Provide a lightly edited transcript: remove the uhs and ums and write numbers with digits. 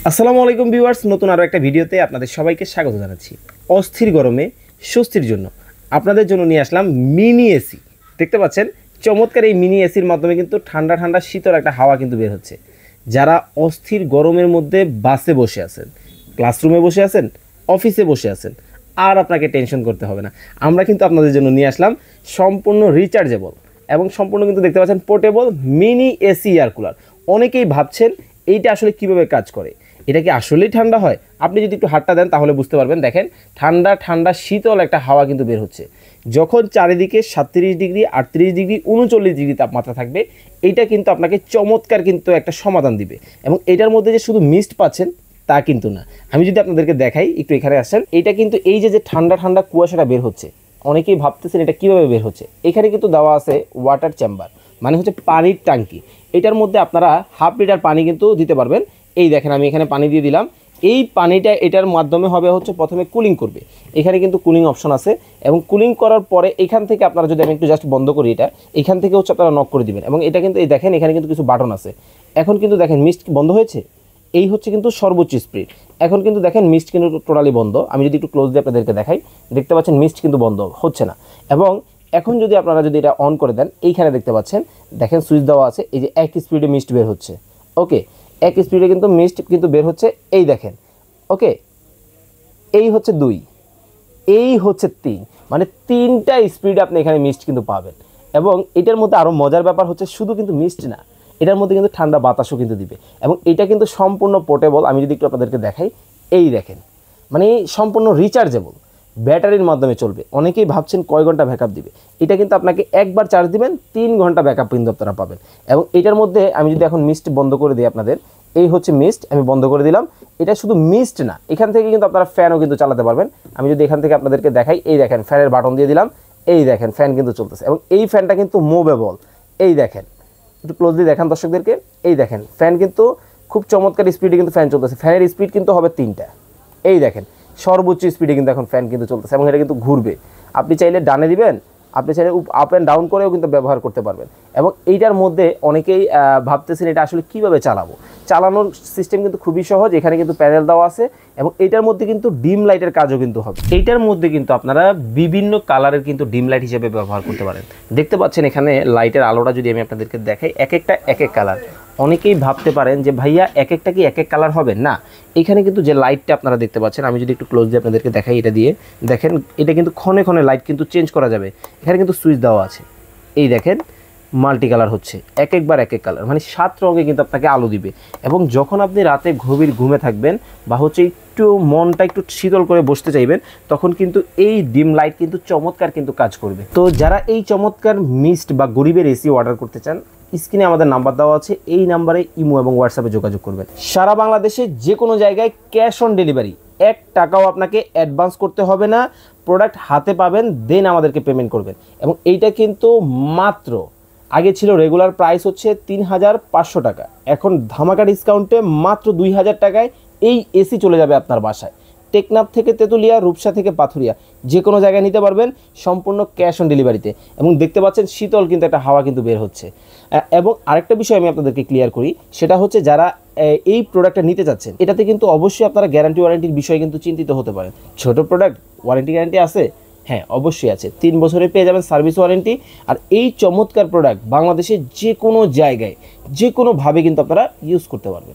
আসসালামু আলাইকুম ভিউয়ার্স, নতুন আরও একটা ভিডিওতে আপনাদের সবাইকে স্বাগত জানাচ্ছি। অস্থির গরমে স্বস্তির জন্য আপনাদের জন্য নিয়ে আসলাম মিনি এসি। দেখতে পাচ্ছেন চমৎকার এই মিনি এসির মাধ্যমে কিন্তু ঠান্ডা ঠান্ডা শীতল একটা হাওয়া কিন্তু বের হচ্ছে। যারা অস্থির গরমের মধ্যে বাসে বসে আছেন, ক্লাসরুমে বসে আছেন, অফিসে বসে আছেন, আর আপনাকে টেনশন করতে হবে না। আমরা কিন্তু আপনাদের জন্য নিয়ে আসলাম সম্পূর্ণ রিচার্জেবল এবং সম্পূর্ণ কিন্তু দেখতে পাচ্ছেন portable mini AC air cooler. অনেকেই ভাবছেন এইটা আসলে কিভাবে কাজ করে, এটা কি আসলেই ঠান্ডা হয়? আপনি যদি একটু হাতটা দেন তাহলে বুঝতে পারবেন। দেখেন ঠান্ডা ঠান্ডা শীতল একটা হাওয়া কিন্তু বের হচ্ছে। যখন চারিদিকে 37 ডিগ্রি, 38 ডিগ্রি, 39 ডিগ্রি তাপমাত্রা থাকবে, এইটা কিন্তু আপনাকে চমৎকার কিন্তু একটা সমাধান দিবে। এবং এটার মধ্যে যে শুধু মিস্ট পাচ্ছেন তা কিন্তু না। আমি যদি আপনাদেরকে দেখাই, একটু এখানে আসেন, এটা কিন্তু এই যে ঠান্ডা ঠান্ডা কুয়াশাটা বের হচ্ছে, অনেকেই ভাবতেছেন এটা কীভাবে বের হচ্ছে। এখানে কিন্তু দেওয়া আছে ওয়াটার চেম্বার, মানে হচ্ছে পানির ট্যাঙ্কি। এটার মধ্যে আপনারা হাফ লিটার পানি কিন্তু দিতে পারবেন। এই দেখেন আমি এখানে পানি দিয়ে দিলাম। এই পানিটা এটার মাধ্যমে হবে হচ্ছে প্রথমে কুলিং করবে। এখানে কিন্তু কুলিং অপশন আছে এবং কুলিং করার পরে এখান থেকে আপনারা যদি আমি একটু জাস্ট বন্ধ করি, এটা এখান থেকে হচ্ছে আপনারা নক করে দিবেন। এবং এটা কিন্তু এই দেখেন এখানে কিন্তু কিছু বাটন আছে। এখন কিন্তু দেখেন মিস্ট বন্ধ হয়েছে। এই হচ্ছে কিন্তু সর্বোচ্চ স্পিড। এখন কিন্তু দেখেন মিস্ট কিন্তু টোটালি বন্ধ। আমি যদি একটু ক্লোজ দিয়ে আপনাদেরকে দেখাই, দেখতে পাচ্ছেন মিস্ট কিন্তু বন্ধ হচ্ছে না। এবং এখন যদি আপনারা যদি এটা অন করে দেন, এইখানে দেখতে পাচ্ছেন দেখেন সুইচ দেওয়া আছে, এই যে এক স্পিডে মিস্ট বের হচ্ছে। ওকে, এক স্পিডে কিন্তু মিস্ট কিন্তু বের হচ্ছে। এই দেখেন, ওকে, এই হচ্ছে 2, এই হচ্ছে 3, মানে 3টা স্পিডে আপনি এখানে মিস্ট কিন্তু পাবেন। এবং এটার মধ্যে আরও মজার ব্যাপার হচ্ছে শুধু কিন্তু মিস্ট না, এটার মধ্যে কিন্তু ঠান্ডা বাতাসও কিন্তু দিবে। এবং এটা কিন্তু সম্পূর্ণ পোর্টেবল। আমি যদি একটু আপনাদেরকে দেখাই, এই দেখেন, মানে সম্পূর্ণ রিচার্জেবল, ব্যাটারির মাধ্যমে চলবে। অনেকেই ভাবছেন কয় ঘন্টা ব্যাকআপ দিবে। এটা কিন্তু আপনাকে একবার চার্জ দিবেন 3 ঘন্টা ব্যাকআপ কিন্তু আপনারা পাবেন। এবং এটার মধ্যে আমি যদি এখন মিস্ট বন্ধ করে দিই আপনাদের, এই হচ্ছে মিস্ট, আমি বন্ধ করে দিলাম। এটা শুধু মিস্ট না, এখান থেকে কিন্তু আপনারা ফ্যানও কিন্তু চালাতে পারবেন। আমি যদি এখান থেকে আপনাদেরকে দেখাই, এই দেখেন ফ্যানের বাটন দিয়ে দিলাম, এই দেখেন ফ্যান কিন্তু চলতেছে। এবং এই ফ্যানটা কিন্তু মুভেবল। এই দেখেন, একটু ক্লোজলি দেখান দর্শকদেরকে, এই দেখেন ফ্যান কিন্তু খুব চমৎকার স্পিডে কিন্তু ফ্যান চলতেছে। ফ্যানের স্পিড কিন্তু হবে 3টা। এই দেখেন সর্বোচ্চ স্পিডে কিন্তু এখন ফ্যান কিন্তু চলতেছে এবং এটা কিন্তু ঘুরবে। আপনি চাইলে ডানে দিবেন, আপনি চাইলে আপ অ্যান্ড ডাউন করেও কিন্তু ব্যবহার করতে পারবেন। এবং এইটার মধ্যে অনেকেই ভাবতেছেন এটা আসলে কীভাবে চালাবো। চালানোর সিস্টেম কিন্তু খুবই সহজ। এখানে কিন্তু প্যানেল দেওয়া আছে এবং এইটার মধ্যে কিন্তু ডিম লাইটের কাজও কিন্তু হবে। এইটার মধ্যে কিন্তু আপনারা বিভিন্ন কালারের কিন্তু ডিম লাইট হিসেবে ব্যবহার করতে পারেন। দেখতে পাচ্ছেন এখানে লাইটের আলোটা যদি আমি আপনাদেরকে দেখাই, এক একটা এক এক কালার। অনেকেই ভাবতে পারেন যে ভাইয়া এক একটা কি এক এক কালার হবে? না, এখানে কিন্তু যে লাইটটা আপনারা দেখতে পাচ্ছেন, আমি যদি একটু ক্লোজ দিয়ে আপনাদেরকে দেখাই, এটা দিয়ে দেখেন এটা কিন্তু ক্ষণে ক্ষণে লাইট কিন্তু চেঞ্জ করা যাবে। এখানে কিন্তু সুইচ দেওয়া আছে। এই দেখেন মাল্টি কালার হচ্ছে, এক একবার এক এক কালার, মানে 7 রঙে কিন্তু আপনাকে আলো দিবে। এবং যখন আপনি রাতে গভীর ঘুমে থাকবেন বা হচ্ছে একটু মনটা একটু শীতল করে বসতে চাইবেন, তখন কিন্তু এই ডিম লাইট কিন্তু চমৎকার কিন্তু কাজ করবে। তো যারা এই চমৎকার মিস্ট বা গরিবের এসি অর্ডার করতে চান, স্ক্রিনে আমাদের নাম্বার দেওয়া আছে, এই নাম্বারে ইমো এবং হোয়াটসঅ্যাপে যোগাযোগ করবেন। সারা বাংলাদেশে যে কোনো জায়গায় ক্যাশ অন ডেলিভারি, 1 টাকাও আপনাকে অ্যাডভান্স করতে হবে না। প্রোডাক্ট হাতে পাবেন, দেন আমাদেরকে পেমেন্ট করবেন। এবং এইটা কিন্তু মাত্র, আগে ছিল রেগুলার প্রাইস হচ্ছে 3500 টাকা, এখন ধামাকা ডিসকাউন্টে মাত্র 2000 টাকায় এই এসি চলে যাবে আপনার বাসায়। টেকনাফ থেকে তেতুলিয়া, রূপসা থেকে পাথুরিয়া, যে কোনো জায়গায় নিতে পারবেন সম্পূর্ণ ক্যাশ অন ডেলিভারিতে। এবং দেখতে পাচ্ছেন শীতল কিন্তু একটা হাওয়া কিন্তু বের হচ্ছে। এবং আরেকটা বিষয় আমি আপনাদেরকে ক্লিয়ার করি, সেটা হচ্ছে যারা এই প্রোডাক্টটা নিতে চাচ্ছেন, এটাতে কিন্তু অবশ্যই আপনারা গ্যারান্টি ওয়ারেন্টির বিষয়ে কিন্তু চিন্তিত হতে পারেন। ছোট প্রোডাক্ট, ওয়ারেন্টি গ্যারান্টি আছে? হ্যাঁ, অবশ্যই আছে। 3 বছরে পেয়ে যাবেন সার্ভিস ওয়ারেন্টি। আর এই চমৎকার প্রোডাক্ট বাংলাদেশের যে কোনো জায়গায় যে কোনোভাবে কিন্তু আপনারা ইউজ করতে পারবেন।